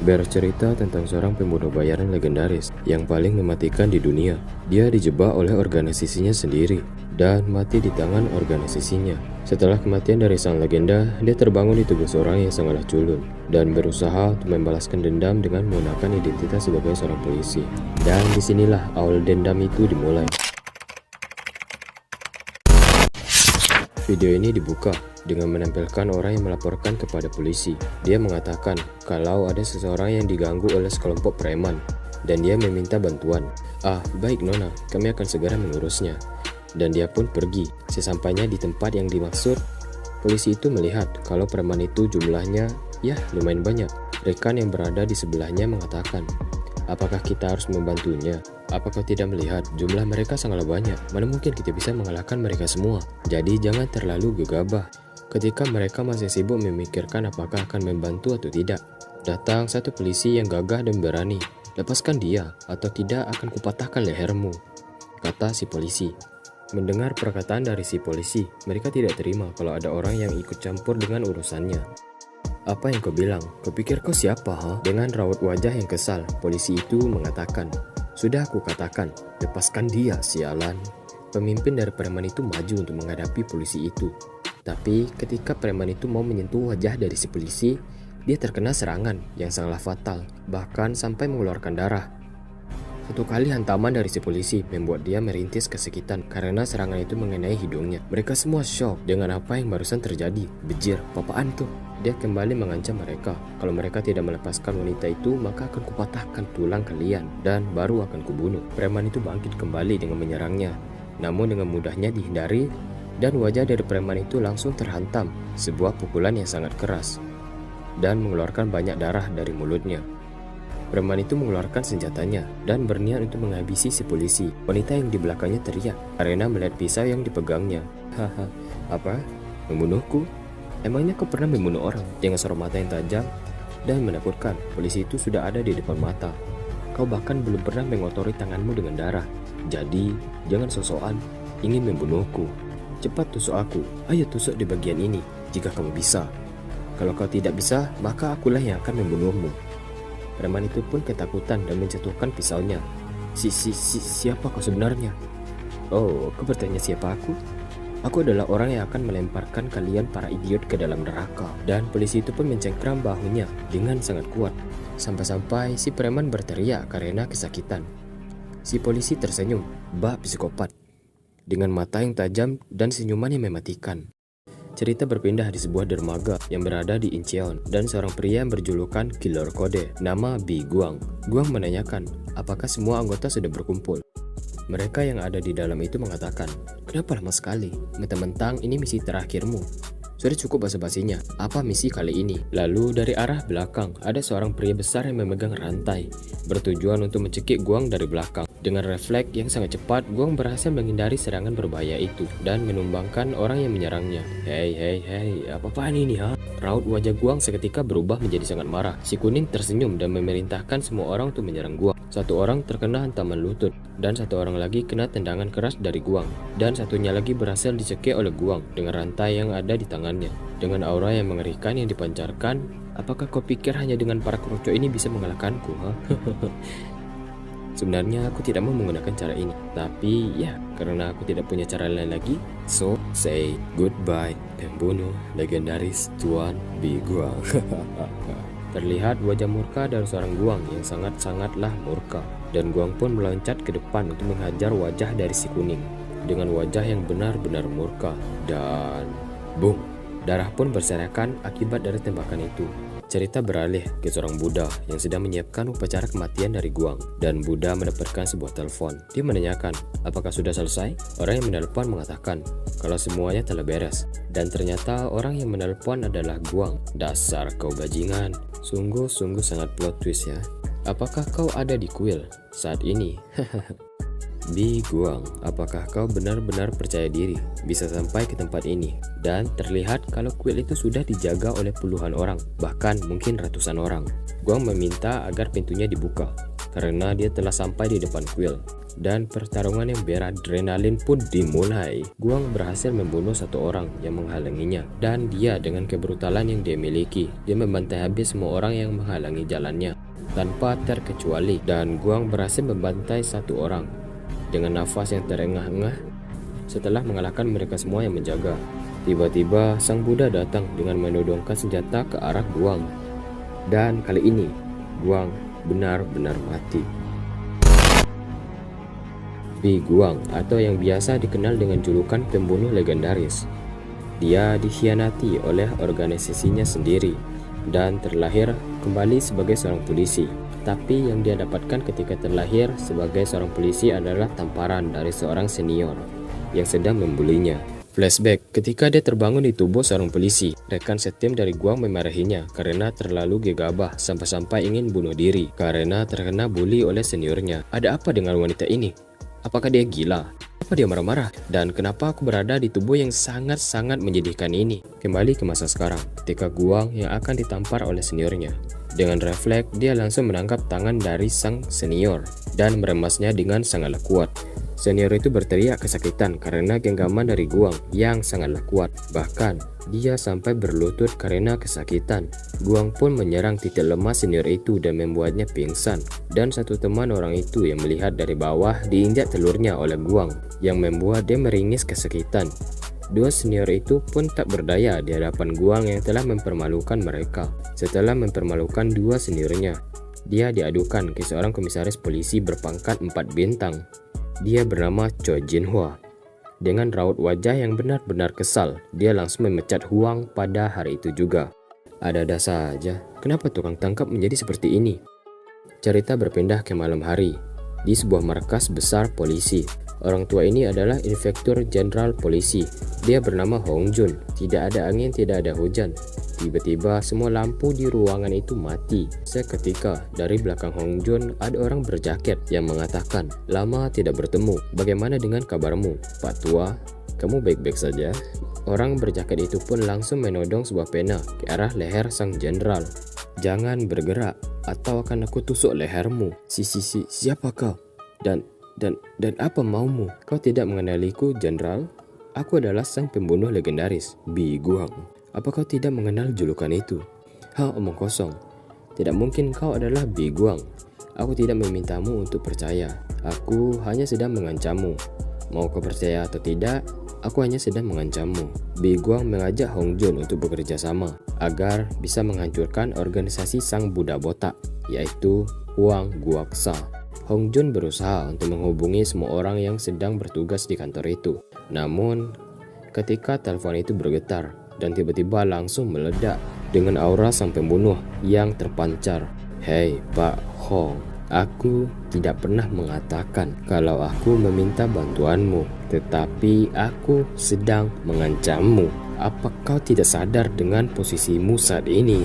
Bercerita tentang seorang pembunuh bayaran legendaris yang paling mematikan di dunia. Dia dijebak oleh organisasinya sendiri dan mati di tangan organisasinya. Setelah kematian dari sang legenda, dia terbangun di tubuh seorang yang sangatlah culun dan berusaha untuk membalaskan dendam dengan menggunakan identitas sebagai seorang polisi. Dan disinilah awal dendam itu dimulai. Video ini dibuka dengan menampilkan orang yang melaporkan kepada polisi. Dia mengatakan kalau ada seseorang yang diganggu oleh sekelompok preman dan dia meminta bantuan. Baik Nona, kami akan segera mengurusnya. Dan dia pun pergi. Sesampainya di tempat yang dimaksud, polisi itu melihat kalau preman itu jumlahnya lumayan banyak. Rekan yang berada di sebelahnya mengatakan, apakah kita harus membantunya? Apakah tidak melihat jumlah mereka sangatlah banyak? Mana mungkin kita bisa mengalahkan mereka semua? Jadi jangan terlalu gegabah. Ketika mereka masih sibuk memikirkan apakah akan membantu atau tidak, datang satu polisi yang gagah dan berani. Lepaskan dia, atau tidak akan kupatahkan lehermu, kata si polisi. Mendengar perkataan dari si polisi, mereka tidak terima kalau ada orang yang ikut campur dengan urusannya. Apa yang kau bilang? Kau pikir kau siapa, ha? Dengan raut wajah yang kesal, polisi itu mengatakan, sudah aku katakan, lepaskan dia, sialan. Pemimpin dari preman itu maju untuk menghadapi polisi itu. Tapi ketika preman itu mau menyentuh wajah dari si polisi, dia terkena serangan yang sangatlah fatal, bahkan sampai mengeluarkan darah. Satu kali hantaman dari si polisi membuat dia merintis kesakitan karena serangan itu mengenai hidungnya. Mereka semua shock dengan apa yang barusan terjadi. Bejir, apaan tuh? Dia kembali mengancam mereka. Kalau mereka tidak melepaskan wanita itu, maka akan kupatahkan tulang kalian dan baru akan kubunuh. Preman itu bangkit kembali dengan menyerangnya. Namun dengan mudahnya dihindari dan wajah dari preman itu langsung terhantam sebuah pukulan yang sangat keras dan mengeluarkan banyak darah dari mulutnya. Preman itu mengeluarkan senjatanya dan berniat untuk menghabisi si polisi. Wanita yang di belakangnya teriak karena melihat pisau yang dipegangnya. Haha, apa? Membunuhku? Emangnya kau pernah membunuh orang? Dengan sorot mata yang tajam dan menakutkan, polisi itu sudah ada di depan mata. Kau bahkan belum pernah mengotori tanganmu dengan darah. Jadi, jangan sok-sokan ingin membunuhku. Cepat tusuk aku. Ayo tusuk di bagian ini jika kamu bisa. Kalau kau tidak bisa, maka akulah yang akan membunuhmu. Preman itu pun ketakutan dan menjatuhkan pisaunya. Siapa kau sebenarnya? Oh, kau bertanya siapa aku? Aku adalah orang yang akan melemparkan kalian para idiot ke dalam neraka. Dan polisi itu pun mencengkram bahunya dengan sangat kuat. Sampai-sampai si preman berteriak karena kesakitan. Si polisi tersenyum, bak psikopat, dengan mata yang tajam dan senyuman yang mematikan. Cerita berpindah di sebuah dermaga yang berada di Incheon dan seorang pria yang berjulukan Killer Kode, nama Bi Guang. Guang menanyakan, apakah semua anggota sudah berkumpul? Mereka yang ada di dalam itu mengatakan, kenapa lama sekali? Mentang-mentang ini misi terakhirmu. Sudah cukup basa-basinya, apa misi kali ini? Lalu dari arah belakang, ada seorang pria besar yang memegang rantai, bertujuan untuk mencekik Guang dari belakang. Dengan refleks yang sangat cepat, Guang berhasil menghindari serangan berbahaya itu dan menumbangkan orang yang menyerangnya. Hei, apa-apaan ini, ha? Raut wajah Guang seketika berubah menjadi sangat marah. Si kuning tersenyum dan memerintahkan semua orang untuk menyerang Guang. Satu orang terkena hantaman lutut dan satu orang lagi kena tendangan keras dari Guang. Dan satunya lagi berhasil dicekik oleh Guang dengan rantai yang ada di tangannya. Dengan aura yang mengerikan yang dipancarkan, apakah kau pikir hanya dengan para kerucut ini bisa mengalahkanku, ha? Sebenarnya aku tidak mau menggunakan cara ini, tapi karena aku tidak punya cara lain lagi, so say goodbye, pembunuh legendaris Tuan Bi Guang. Terlihat wajah murka dari seorang Guang yang sangat-sangatlah murka, dan Guang pun meloncat ke depan untuk menghajar wajah dari si kuning dengan wajah yang benar-benar murka, dan boom, darah pun berserakan akibat dari tembakan itu. Cerita beralih ke seorang Buddha yang sedang menyiapkan upacara kematian dari Guang, dan Buddha mendapatkan sebuah telepon. Dia menanyakan, apakah sudah selesai? Orang yang menelpon mengatakan kalau semuanya telah beres, dan ternyata orang yang menelpon adalah Guang. Dasar kau bajingan, sungguh-sungguh sangat plot twist ya. Apakah kau ada di kuil saat ini? Bi Guang, apakah kau benar-benar percaya diri bisa sampai ke tempat ini? Dan terlihat kalau kuil itu sudah dijaga oleh puluhan orang, bahkan mungkin ratusan orang. Guang meminta agar pintunya dibuka karena dia telah sampai di depan kuil. dan pertarungan yang beradrenalin pun dimulai. Guang berhasil membunuh satu orang yang menghalanginya, dan dia dengan kebrutalan yang dia miliki, dia membantai habis semua orang yang menghalangi jalannya tanpa terkecuali, dan Guang berhasil membantai satu orang dengan nafas yang terengah-engah. Setelah mengalahkan mereka semua yang menjaga, tiba-tiba Sang Buddha datang dengan menodongkan senjata ke arah Guang. Dan kali ini, Guang benar-benar mati. Bi Guang, atau yang biasa dikenal dengan julukan pembunuh legendaris. Dia dikhianati oleh organisasinya sendiri dan terlahir kembali sebagai seorang polisi. Tapi yang dia dapatkan ketika terlahir sebagai seorang polisi adalah tamparan dari seorang senior yang sedang membulinya. Flashback, ketika dia terbangun di tubuh seorang polisi, rekan setim dari Guang memarahinya karena terlalu gegabah sampai-sampai ingin bunuh diri karena terkena bully oleh seniornya. Ada apa dengan wanita ini? Apakah dia gila? Apa dia marah-marah? Dan kenapa aku berada di tubuh yang sangat-sangat menyedihkan ini? Kembali ke masa sekarang, ketika Guang yang akan ditampar oleh seniornya. Dengan refleks, dia langsung menangkap tangan dari sang senior dan meremasnya dengan sangatlah kuat. Senior itu berteriak kesakitan karena genggaman dari Guang yang sangatlah kuat. Bahkan, dia sampai berlutut karena kesakitan. Guang pun menyerang titik lemah senior itu dan membuatnya pingsan. Dan satu teman orang itu yang melihat dari bawah diinjak telurnya oleh Guang, yang membuat dia meringis kesakitan. Dua senior itu pun tak berdaya di hadapan Guang yang telah mempermalukan mereka. Setelah mempermalukan dua seniornya, dia diadukan ke seorang komisaris polisi berpangkat 4 bintang. Dia bernama Choi Jin-hwa. Dengan raut wajah yang benar-benar kesal, dia langsung memecat Huang pada hari itu juga. Ada-ada saja, kenapa tukang tangkap menjadi seperti ini? Cerita berpindah ke malam hari, di sebuah markas besar polisi. Orang tua ini adalah Inspektur Jenderal Polisi. Dia bernama Hong Jun. Tidak ada angin, tidak ada hujan. Tiba-tiba semua lampu di ruangan itu mati. Seketika dari belakang Hong Jun ada orang berjaket yang mengatakan, "Lama tidak bertemu. Bagaimana dengan kabarmu, Pak Tua? Kamu baik-baik saja?" Orang berjaket itu pun langsung menodong sebuah pena ke arah leher sang jenderal. "Jangan bergerak atau akan aku tusuk lehermu." Siapa kau? Dan apa maumu? Kau tidak mengenaliku, jenderal? Aku adalah sang pembunuh legendaris, Bi Guang. Apa kau tidak mengenal julukan itu? Omong kosong. Tidak mungkin kau adalah Bi Guang. Aku tidak memintamu untuk percaya. Aku hanya sedang mengancammu. Mau kau percaya atau tidak, aku hanya sedang mengancammu. Bi Guang mengajak Hong Jun untuk bekerja sama agar bisa menghancurkan organisasi sang Buddha botak, yaitu Huang Guoksa. Hong Jun berusaha untuk menghubungi semua orang yang sedang bertugas di kantor itu. Namun, ketika telepon itu bergetar dan tiba-tiba langsung meledak dengan aura sang pembunuh yang terpancar. "Hei Pak Hong, aku tidak pernah mengatakan kalau aku meminta bantuanmu, tetapi aku sedang mengancammu. Apa kau tidak sadar dengan posisimu saat ini?"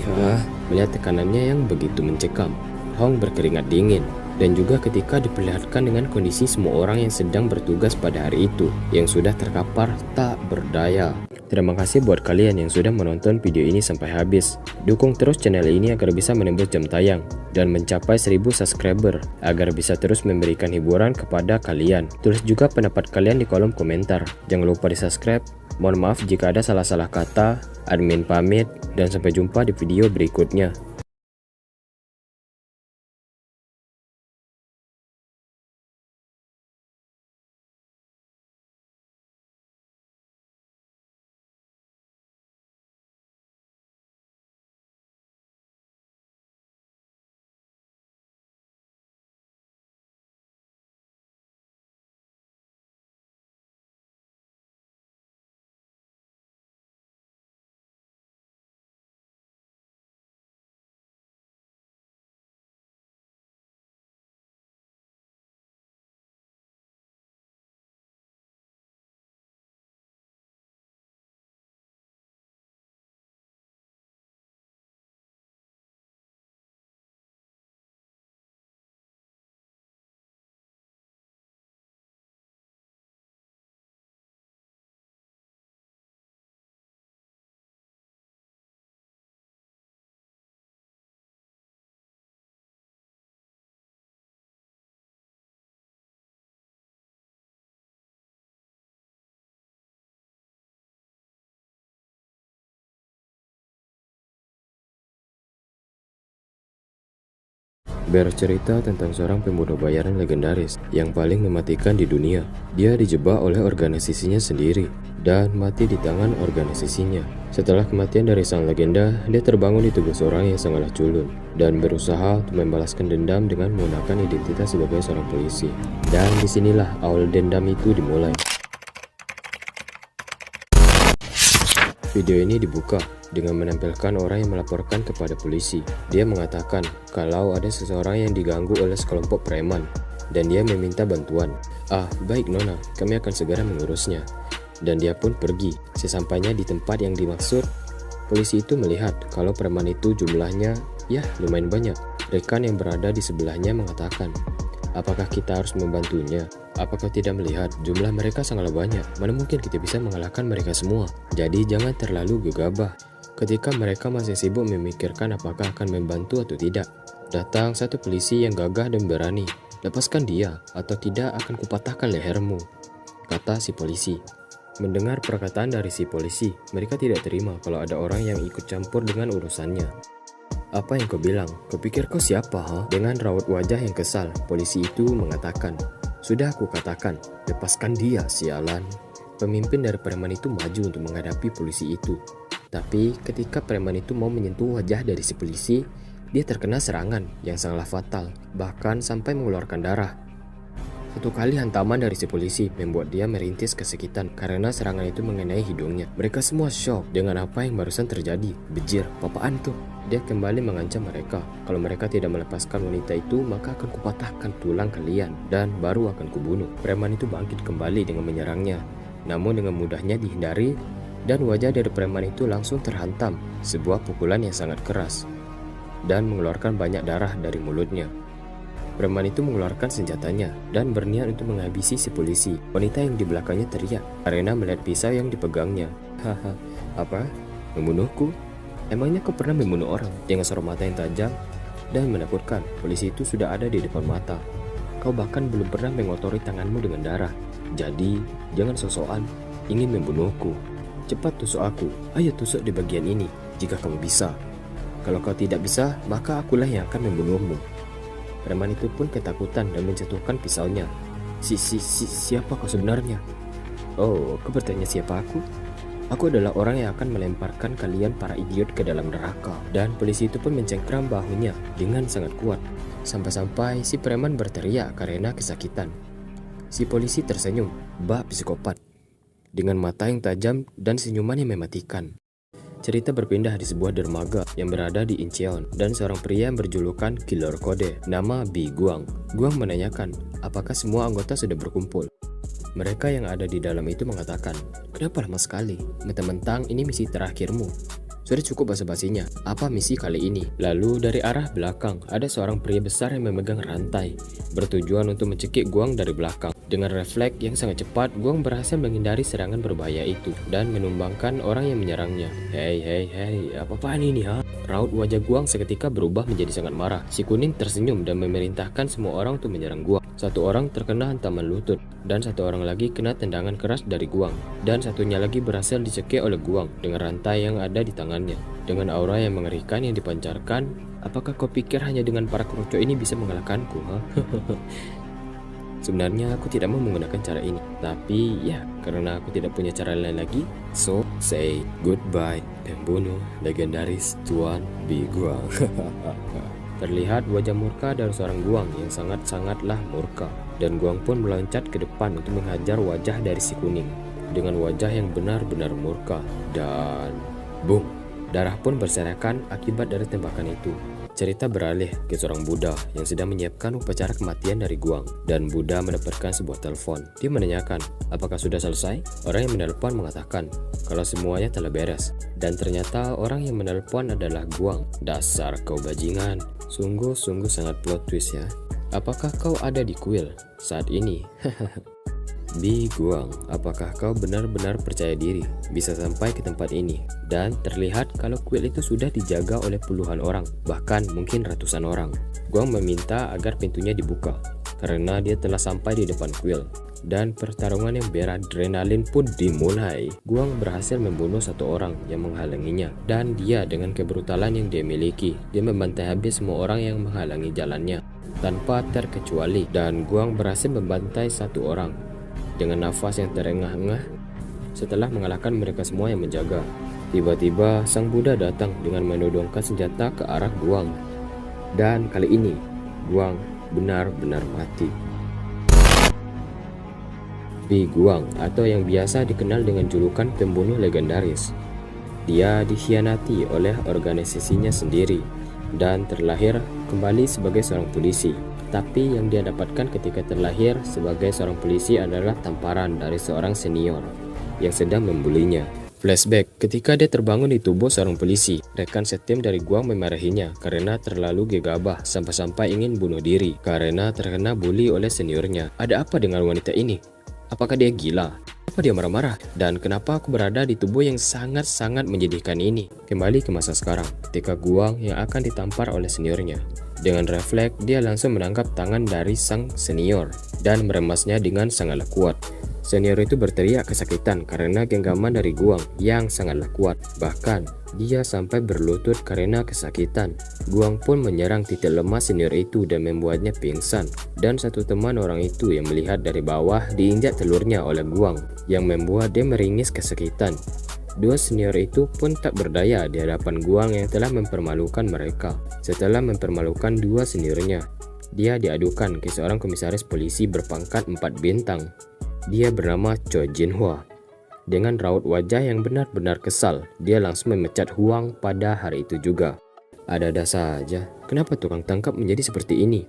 Melihat tekanannya yang begitu mencekam, Hong berkeringat dingin. Dan juga ketika diperlihatkan dengan kondisi semua orang yang sedang bertugas pada hari itu, yang sudah terkapar tak berdaya. Terima kasih buat kalian yang sudah menonton video ini sampai habis. Dukung terus channel ini agar bisa menembus jam tayang dan mencapai 1000 subscriber agar bisa terus memberikan hiburan kepada kalian. Tulis juga pendapat kalian di kolom komentar. Jangan lupa di subscribe. Mohon maaf jika ada salah-salah kata. Admin pamit dan sampai jumpa di video berikutnya. Bercerita tentang seorang pembunuh bayaran legendaris yang paling mematikan di dunia. Dia dijebak oleh organisasinya sendiri dan mati di tangan organisasinya. Setelah kematian dari sang legenda, dia terbangun di tubuh seorang yang sangatlah culun dan berusaha untuk membalaskan dendam dengan menggunakan identitas sebagai seorang polisi. Dan disinilah awal dendam itu dimulai. Video ini dibuka dengan menampilkan orang yang melaporkan kepada polisi. Dia mengatakan kalau ada seseorang yang diganggu oleh sekelompok preman dan dia meminta bantuan. "Ah, baik Nona, kami akan segera mengurusnya." Dan dia pun pergi. Sesampainya di tempat yang dimaksud, polisi itu melihat kalau preman itu jumlahnya lumayan banyak. Rekan yang berada di sebelahnya mengatakan, "Apakah kita harus membantunya? Apakah tidak melihat jumlah mereka sangatlah banyak? Mana mungkin kita bisa mengalahkan mereka semua? Jadi jangan terlalu gegabah." Ketika mereka masih sibuk memikirkan apakah akan membantu atau tidak, datang satu polisi yang gagah dan berani. "Lepaskan dia, atau tidak akan kupatahkan lehermu," kata si polisi. Mendengar perkataan dari si polisi, mereka tidak terima kalau ada orang yang ikut campur dengan urusannya. "Apa yang kau bilang? Kau pikir kau siapa, ha?" Dengan raut wajah yang kesal, polisi itu mengatakan, "Sudah aku katakan, lepaskan dia, sialan." Pemimpin dari preman itu maju untuk menghadapi polisi itu. Tapi ketika preman itu mau menyentuh wajah dari si polisi, dia terkena serangan yang sangatlah fatal, bahkan sampai mengeluarkan darah. Satu kali hantaman dari si polisi membuat dia merintis kesakitan karena serangan itu mengenai hidungnya. Mereka semua shock dengan apa yang barusan terjadi. "Bejir, apaan tuh?" Dia kembali mengancam mereka. "Kalau mereka tidak melepaskan wanita itu, maka akan kupatahkan tulang kalian dan baru akan kubunuh." Preman itu bangkit kembali dengan menyerangnya, namun dengan mudahnya dihindari dan wajah dari preman itu langsung terhantam sebuah pukulan yang sangat keras dan mengeluarkan banyak darah dari mulutnya. Preman itu mengeluarkan senjatanya dan berniat untuk menghabisi si polisi. Wanita yang di belakangnya teriak karena melihat pisau yang dipegangnya. "Haha, apa? Membunuhku? Emangnya kau pernah membunuh orang?" Dengan sorot mata yang tajam dan menakutkan, polisi itu sudah ada di depan mata. "Kau bahkan belum pernah mengotori tanganmu dengan darah. Jadi, jangan sok-sokan ingin membunuhku. Cepat tusuk aku. Ayo tusuk di bagian ini jika kamu bisa. Kalau kau tidak bisa, maka akulah yang akan membunuhmu." Preman itu pun ketakutan dan menjatuhkan pisaunya. Siapa kau sebenarnya?" "Oh, kau bertanya siapa aku? Aku adalah orang yang akan melemparkan kalian para idiot ke dalam neraka." Dan polisi itu pun mencengkram bahunya dengan sangat kuat, sampai-sampai si preman berteriak karena kesakitan. Si polisi tersenyum, bak psikopat, dengan mata yang tajam dan senyuman yang mematikan. Cerita berpindah di sebuah dermaga yang berada di Incheon dan seorang pria yang berjulukan Killer Kode, nama Bi Guang. Guang menanyakan apakah semua anggota sudah berkumpul. Mereka yang ada di dalam itu mengatakan, "Kenapa lama sekali? Mentang-mentang ini misi terakhirmu. Sudah cukup basa-basinya. Apa misi kali ini?" Lalu dari arah belakang ada seorang pria besar yang memegang rantai, bertujuan untuk mencekik Guang dari belakang. Dengan refleks yang sangat cepat, Guang berhasil menghindari serangan berbahaya itu dan menumbangkan orang yang menyerangnya. Hei, apa-apaan ini, ha?" Raut wajah Guang seketika berubah menjadi sangat marah. Si kuning tersenyum dan memerintahkan semua orang untuk menyerang Guang. Satu orang terkena hantaman lutut dan satu orang lagi kena tendangan keras dari Guang, dan satunya lagi berhasil dicekik oleh Guang dengan rantai yang ada di tangannya. Dengan aura yang mengerikan yang dipancarkan, "Apakah kau pikir hanya dengan para kerucut ini bisa mengalahkanku, ha?" Sebenarnya aku tidak mau menggunakan cara ini, tapi ya karena aku tidak punya cara lain lagi, so say goodbye, pembunuh legendaris Tuan Bi Guang. Terlihat wajah murka dari seorang Guang yang sangat-sangatlah murka, dan Guang pun meloncat ke depan untuk menghajar wajah dari si kuning dengan wajah yang benar-benar murka, dan boom, darah pun berserakan akibat dari tembakan itu. Cerita beralih ke seorang Buddha yang sedang menyiapkan upacara kematian dari Guang, dan Buddha mendapatkan sebuah telepon. Dia menanyakan, "Apakah sudah selesai?" Orang yang menelpon mengatakan kalau semuanya telah beres, dan ternyata orang yang menelpon adalah Guang. "Dasar kau bajingan, sungguh-sungguh sangat plot twist ya. Apakah kau ada di kuil saat ini?" "Bi Guang, apakah kau benar-benar percaya diri bisa sampai ke tempat ini?" Dan terlihat kalau kuil itu sudah dijaga oleh puluhan orang, bahkan mungkin ratusan orang. Guang meminta agar pintunya dibuka karena dia telah sampai di depan kuil. Dan pertarungan yang beradrenalin pun dimulai. Guang berhasil membunuh satu orang yang menghalanginya, dan dia dengan kebrutalan yang dia miliki, dia membantai habis semua orang yang menghalangi jalannya tanpa terkecuali. Dan Guang berhasil membantai satu orang dengan nafas yang terengah-engah setelah mengalahkan mereka semua yang menjaga. Tiba-tiba sang Buddha datang dengan menodongkan senjata ke arah Guang, dan kali ini Guang benar-benar mati. Bi Guang, atau yang biasa dikenal dengan julukan pembunuh legendaris, dia dikhianati oleh organisasinya sendiri dan terlahir kembali sebagai seorang polisi. Tapi yang dia dapatkan ketika terlahir sebagai seorang polisi adalah tamparan dari seorang senior yang sedang membulinya. Flashback, ketika dia terbangun di tubuh seorang polisi, rekan setim dari Guang memarahinya karena terlalu gegabah sampai-sampai ingin bunuh diri karena terkena bully oleh seniornya. Ada apa dengan wanita ini? Apakah dia gila? Apa dia marah-marah? Dan kenapa aku berada di tubuh yang sangat-sangat menyedihkan ini? Kembali ke masa sekarang, ketika Guang yang akan ditampar oleh seniornya. Dengan refleks, dia langsung menangkap tangan dari sang senior dan meremasnya dengan sangatlah kuat. Senior itu berteriak kesakitan karena genggaman dari Guang yang sangatlah kuat. Bahkan, dia sampai berlutut karena kesakitan. Guang pun menyerang titik lemah senior itu dan membuatnya pingsan. Dan satu teman orang itu yang melihat dari bawah diinjak telurnya oleh Guang, yang membuat dia meringis kesakitan. Dua senior itu pun tak berdaya di hadapan Guang yang telah mempermalukan mereka. Setelah mempermalukan dua seniornya, dia diadukan ke seorang komisaris polisi berpangkat 4 bintang. Dia bernama Choi Jin-hwa. Dengan raut wajah yang benar-benar kesal, dia langsung memecat Huang pada hari itu juga. Ada-ada saja, kenapa tukang tangkap menjadi seperti ini?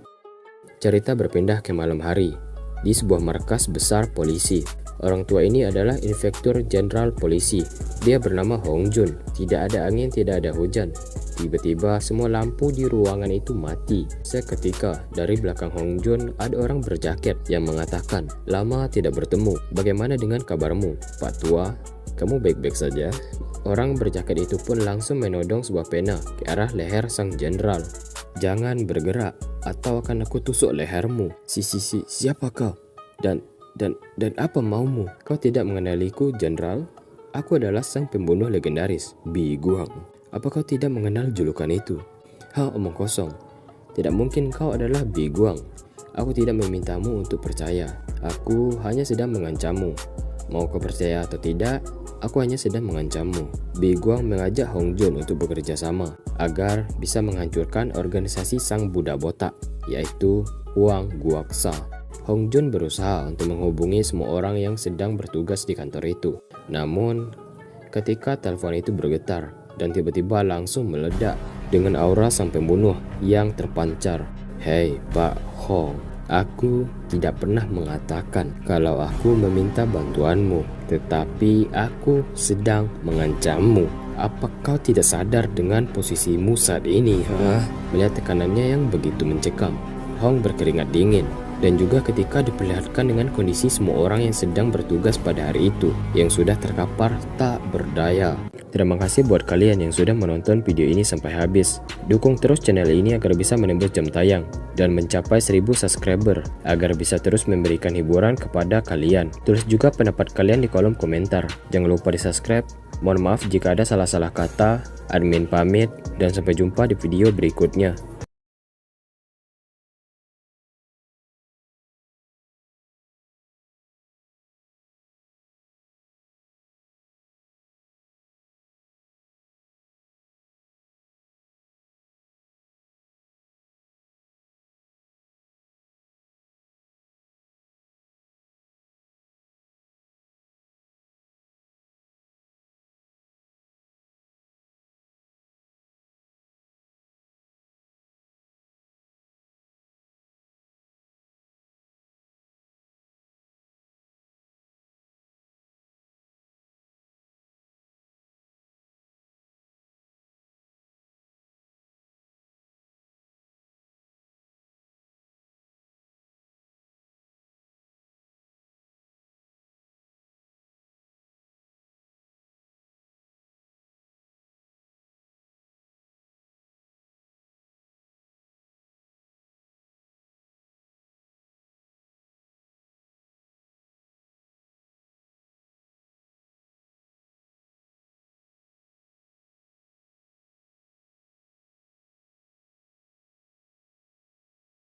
Cerita berpindah ke malam hari, di sebuah markas besar polisi. Orang tua ini adalah Inspektur Jenderal Polisi. Dia bernama Hong Jun. Tidak ada angin, tidak ada hujan. Tiba-tiba semua lampu di ruangan itu mati. Seketika dari belakang Hong Jun ada orang berjaket yang mengatakan, "Lama tidak bertemu. Bagaimana dengan kabarmu, Pak Tua? Kamu baik-baik saja?" Orang berjaket itu pun langsung menodong sebuah pena ke arah leher sang jenderal. "Jangan bergerak atau akan aku tusuk lehermu." Siapa kau? Dan apa maumu? Kau tidak mengenaliku, Jenderal? Aku adalah sang pembunuh legendaris, Bi Guang. Apa kau tidak mengenal julukan itu? Omong kosong. Tidak mungkin kau adalah Bi Guang. Aku tidak memintamu untuk percaya. Aku hanya sedang mengancammu. Mau kau percaya atau tidak, aku hanya sedang mengancammu. Bi Guang mengajak Hong Jun untuk bekerja sama agar bisa menghancurkan organisasi sang Buddha botak, yaitu Huang Guoksa. Hong Jun berusaha untuk menghubungi semua orang yang sedang bertugas di kantor itu. Namun, ketika telepon itu bergetar dan tiba-tiba langsung meledak dengan aura sang pembunuh yang terpancar. "Hei Pak Hong, aku tidak pernah mengatakan kalau aku meminta bantuanmu, tetapi aku sedang mengancammu. Apa kau tidak sadar dengan posisimu saat ini?" Melihat tekanannya yang begitu mencekam, Hong berkeringat dingin. Dan juga ketika diperlihatkan dengan kondisi semua orang yang sedang bertugas pada hari itu, yang sudah terkapar tak berdaya. Terima kasih buat kalian yang sudah menonton video ini sampai habis. Dukung terus channel ini agar bisa menembus jam tayang dan mencapai 1000 subscriber agar bisa terus memberikan hiburan kepada kalian. Tulis juga pendapat kalian di kolom komentar. Jangan lupa di subscribe. Mohon maaf jika ada salah-salah kata. Admin pamit dan sampai jumpa di video berikutnya.